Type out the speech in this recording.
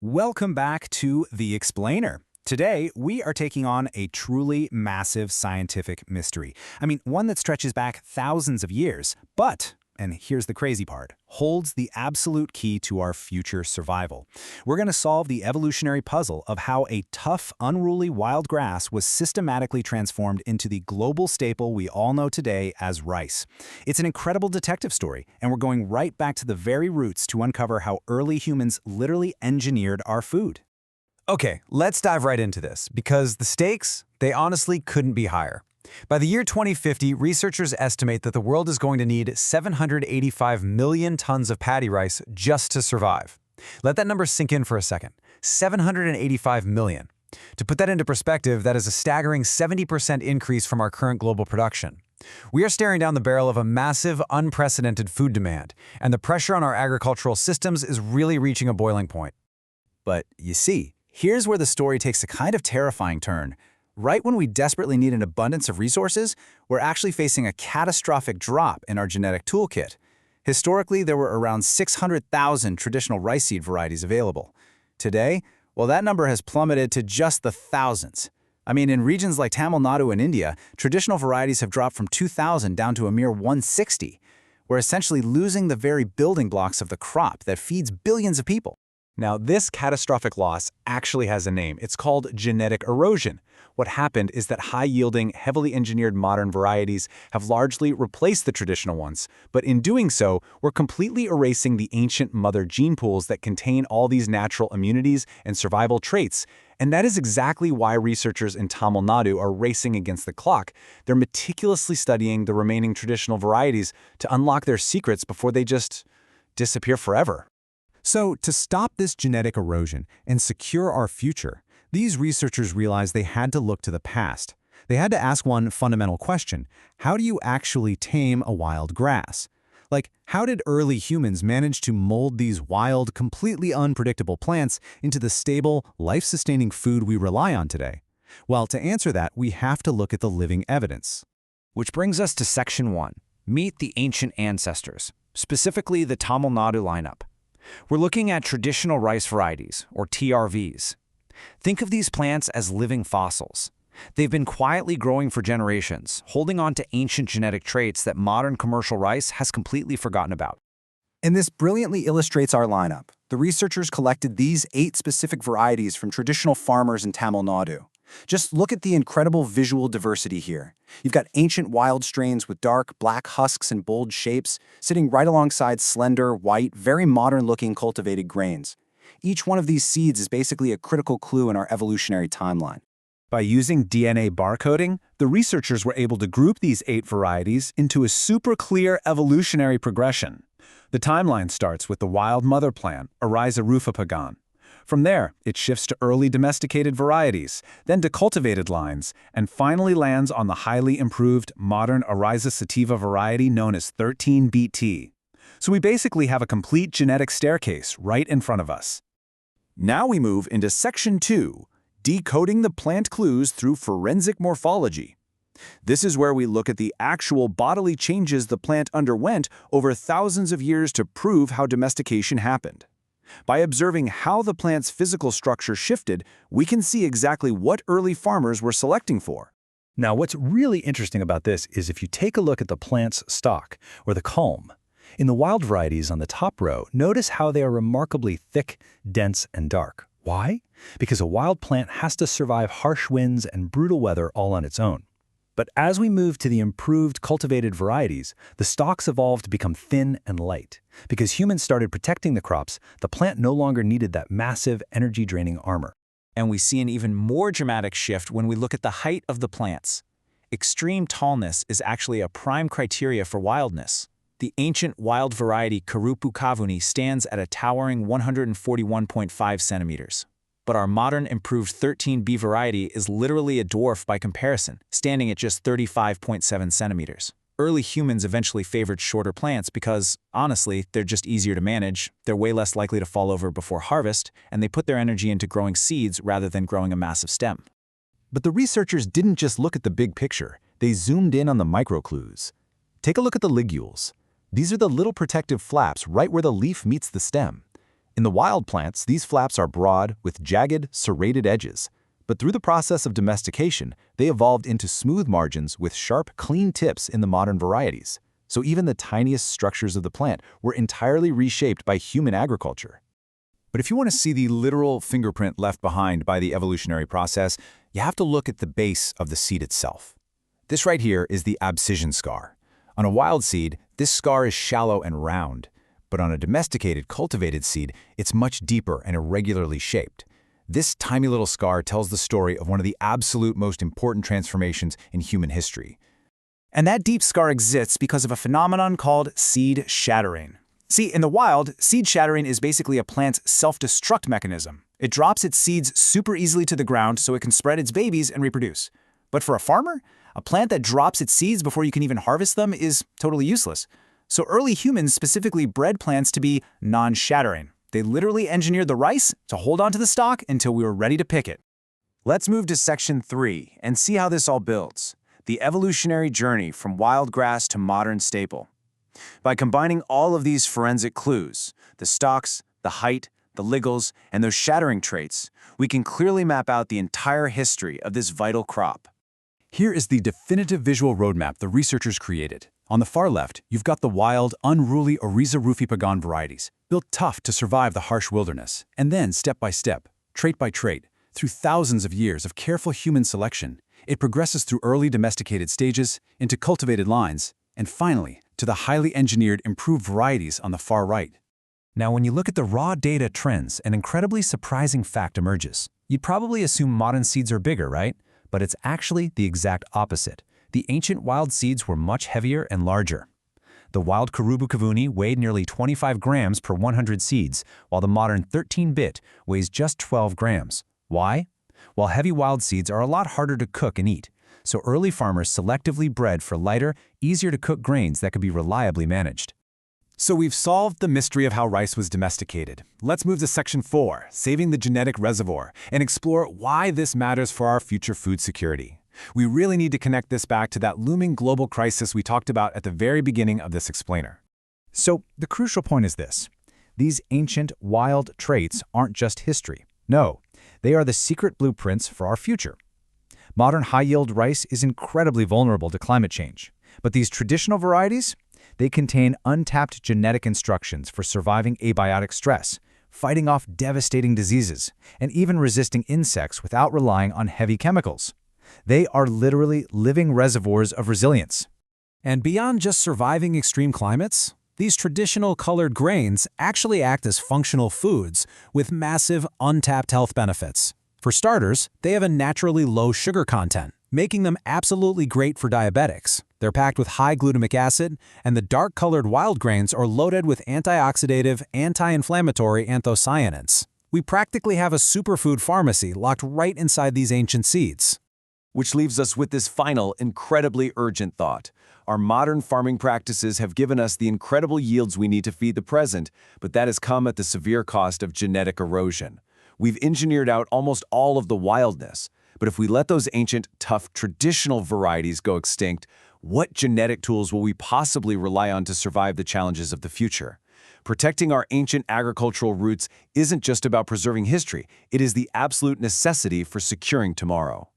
Welcome back to The Explainer. Today, we are taking on a truly massive scientific mystery. One that stretches back thousands of years, but, and here's the crazy part, holds the absolute key to our future survival. We're going to solve the evolutionary puzzle of how a tough, unruly wild grass was systematically transformed into the global staple we all know today as rice. It's an incredible detective story, and we're going right back to the very roots to uncover how early humans literally engineered our food. Okay, let's dive right into this, because the stakes, they honestly couldn't be higher. By the year 2050, researchers estimate that the world is going to need 785 million tons of paddy rice just to survive. Let that number sink in for a second. 785 million. To put that into perspective, that is a staggering 70% increase from our current global production. We are staring down the barrel of a massive, unprecedented food demand, and the pressure on our agricultural systems is really reaching a boiling point. But you see, here's where the story takes a kind of terrifying turn. Right when we desperately need an abundance of resources, we're actually facing a catastrophic drop in our genetic toolkit. Historically, there were around 600,000 traditional rice seed varieties available. Today, well, that number has plummeted to just the thousands. In regions like Tamil Nadu in India, traditional varieties have dropped from 2,000 down to a mere 160. We're essentially losing the very building blocks of the crop that feeds billions of people. Now, this catastrophic loss actually has a name. It's called genetic erosion. What happened is that high-yielding, heavily engineered modern varieties have largely replaced the traditional ones. But in doing so, we're completely erasing the ancient mother gene pools that contain all these natural immunities and survival traits. And that is exactly why researchers in Tamil Nadu are racing against the clock. They're meticulously studying the remaining traditional varieties to unlock their secrets before they just disappear forever. So, to stop this genetic erosion and secure our future, these researchers realized they had to look to the past. They had to ask one fundamental question: how do you actually tame a wild grass? How did early humans manage to mold these wild, completely unpredictable plants into the stable, life-sustaining food we rely on today? Well, to answer that, we have to look at the living evidence. Which brings us to Section 1, Meet the Ancient Ancestors, specifically the Tamil Nadu lineup. We're looking at traditional rice varieties, or TRVs. Think of these plants as living fossils. They've been quietly growing for generations, holding on to ancient genetic traits that modern commercial rice has completely forgotten about. And this brilliantly illustrates our lineup. The researchers collected these 8 specific varieties from traditional farmers in Tamil Nadu. Just look at the incredible visual diversity here. You've got ancient wild strains with dark, black husks and bold shapes, sitting right alongside slender, white, very modern-looking cultivated grains. Each one of these seeds is basically a critical clue in our evolutionary timeline. By using DNA barcoding, the researchers were able to group these 8 varieties into a super clear evolutionary progression. The timeline starts with the wild mother plant, Oryza rufipogon. From there, it shifts to early domesticated varieties, then to cultivated lines, and finally lands on the highly improved modern Oryza sativa variety known as 13BT. So we basically have a complete genetic staircase right in front of us. Now we move into Section 2, Decoding the Plant Clues through Forensic Morphology. This is where we look at the actual bodily changes the plant underwent over thousands of years to prove how domestication happened. By observing how the plant's physical structure shifted, we can see exactly what early farmers were selecting for. Now, what's really interesting about this is if you take a look at the plant's stalk, or the culm. In the wild varieties on the top row, notice how they are remarkably thick, dense, and dark. Why? Because a wild plant has to survive harsh winds and brutal weather all on its own. But as we move to the improved cultivated varieties, the stalks evolved to become thin and light. Because humans started protecting the crops, the plant no longer needed that massive, energy-draining armor. And we see an even more dramatic shift when we look at the height of the plants. Extreme tallness is actually a prime criteria for wildness. The ancient wild variety Karupu kavuni stands at a towering 141.5 centimeters. But our modern improved 13B variety is literally a dwarf by comparison, standing at just 35.7 centimeters. Early humans eventually favored shorter plants because, honestly, they're just easier to manage, they're way less likely to fall over before harvest, and they put their energy into growing seeds rather than growing a massive stem. But the researchers didn't just look at the big picture, they zoomed in on the micro-clues. Take a look at the ligules. These are the little protective flaps right where the leaf meets the stem. In the wild plants, these flaps are broad with jagged, serrated edges. But through the process of domestication, they evolved into smooth margins with sharp, clean tips in the modern varieties. So even the tiniest structures of the plant were entirely reshaped by human agriculture. But if you want to see the literal fingerprint left behind by the evolutionary process, you have to look at the base of the seed itself. This right here is the abscission scar. On a wild seed, this scar is shallow and round, but on a domesticated, cultivated seed, it's much deeper and irregularly shaped. This tiny little scar tells the story of one of the absolute most important transformations in human history. And that deep scar exists because of a phenomenon called seed shattering. See, in the wild, seed shattering is basically a plant's self-destruct mechanism. It drops its seeds super easily to the ground so it can spread its babies and reproduce. But for a farmer, a plant that drops its seeds before you can even harvest them is totally useless. So early humans specifically bred plants to be non-shattering. They literally engineered the rice to hold onto the stalk until we were ready to pick it. Let's move to section 3 and see how this all builds. The evolutionary journey from wild grass to modern staple. By combining all of these forensic clues, the stalks, the height, the liggles, and those shattering traits, we can clearly map out the entire history of this vital crop. Here is the definitive visual roadmap the researchers created. On the far left, you've got the wild, unruly Oryza rufipogon varieties, built tough to survive the harsh wilderness, and then step by step, trait by trait, through thousands of years of careful human selection, it progresses through early domesticated stages, into cultivated lines, and finally, to the highly engineered, improved varieties on the far right. Now, when you look at the raw data trends, an incredibly surprising fact emerges. You'd probably assume modern seeds are bigger, right? But it's actually the exact opposite. The ancient wild seeds were much heavier and larger. The wild rufipogon weighed nearly 25 grams per 100 seeds, while the modern 13-bit weighs just 12 grams. Why? Well, heavy wild seeds are a lot harder to cook and eat, so early farmers selectively bred for lighter, easier-to-cook grains that could be reliably managed. So we've solved the mystery of how rice was domesticated. Let's move to section 4, saving the genetic reservoir, and explore why this matters for our future food security. We really need to connect this back to that looming global crisis we talked about at the very beginning of this explainer. So the crucial point is this. These ancient, wild traits aren't just history. No, they are the secret blueprints for our future. Modern high-yield rice is incredibly vulnerable to climate change, but these traditional varieties, they contain untapped genetic instructions for surviving abiotic stress, fighting off devastating diseases, and even resisting insects without relying on heavy chemicals. They are literally living reservoirs of resilience. And beyond just surviving extreme climates, these traditional colored grains actually act as functional foods with massive untapped health benefits. For starters, they have a naturally low sugar content, making them absolutely great for diabetics. They're packed with high glutamic acid, and the dark-colored wild grains are loaded with antioxidative, anti-inflammatory anthocyanins. We practically have a superfood pharmacy locked right inside these ancient seeds. Which leaves us with this final, incredibly urgent thought. Our modern farming practices have given us the incredible yields we need to feed the present, but that has come at the severe cost of genetic erosion. We've engineered out almost all of the wildness, but if we let those ancient, tough, traditional varieties go extinct, what genetic tools will we possibly rely on to survive the challenges of the future? Protecting our ancient agricultural roots isn't just about preserving history, it is the absolute necessity for securing tomorrow.